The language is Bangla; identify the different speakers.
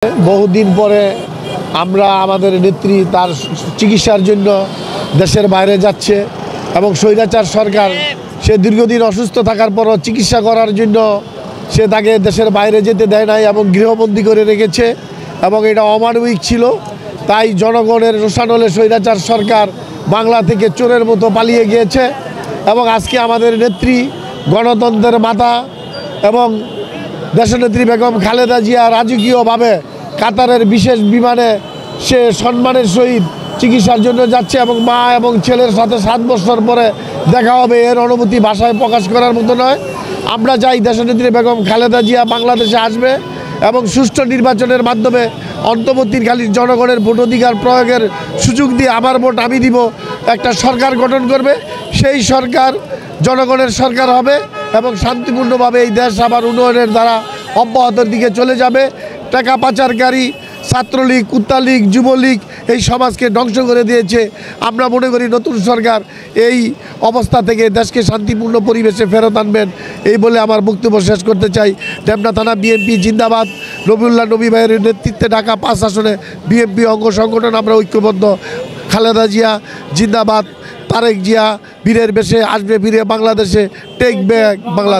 Speaker 1: বহুদিন পরে আমরা আমাদের নেত্রী তার চিকিৎসার জন্য দেশের বাইরে যাচ্ছে এবং স্বৈরাচার সরকার সে দীর্ঘদিন অসুস্থ থাকার পরও চিকিৎসা করার জন্য সে তাকে দেশের বাইরে যেতে দেয় নাই এবং গৃহবন্দী করে রেখেছে এবং এটা অমানবিক ছিল। তাই জনগণের রোষানলে স্বৈরাচার সরকার বাংলা থেকে চোরের মতো পালিয়ে গিয়েছে এবং আজকে আমাদের নেত্রী গণতন্ত্রের মাতা এবং দেশনেত্রী বেগম খালেদা জিয়া রাজকীয়ভাবে কাতারের বিশেষ বিমানে সে সম্মানের সহিত চিকিৎসার জন্য যাচ্ছে এবং মা এবং ছেলের সাথে 7 বছর পরে দেখা হবে, এর অনুভূতি ভাষায় প্রকাশ করার মতো নয়। আমরা চাই দেশনেত্রী বেগম খালেদা জিয়া বাংলাদেশে আসবে এবং সুষ্ঠু নির্বাচনের মাধ্যমে অন্তর্বর্তীকালীন জনগণের ভোটাধিকার প্রয়োগের সুযোগ দিয়ে আমার ভোট আমি দিব একটা সরকার গঠন করবে। সেই সরকার জনগণের সরকার হবে এবং শান্তিপূর্ণভাবে এই দেশ আবার উন্নয়নের দ্বারা অব্যাহতের দিকে চলে যাবে। টাকা পাচারকারী ছাত্রলীগ, কুত্তালীগ, যুবলীগ এই সমাজকে ধ্বংস করে দিয়েছে। আমরা মনে করি নতুন সরকার এই অবস্থা থেকে দেশকে শান্তিপূর্ণ পরিবেশে ফেরত আনবেন, এই বলে আমার বক্তব্য শেষ করতে চাই। ঢেমনা থানা বিএনপি জিন্দাবাদ। রবিউল্লাহ নবী ভাইয়ের নেতৃত্বে ঢাকা 5 আসনে বিএনপি অঙ্গ সংগঠন আমরা ঐক্যবদ্ধ। খালেদা জিয়া জিন্দাবাদ। তারেক জিয়া বীরের বেশে আসবে ফিরে বাংলাদেশে, টেক ব্যাক বাংলা।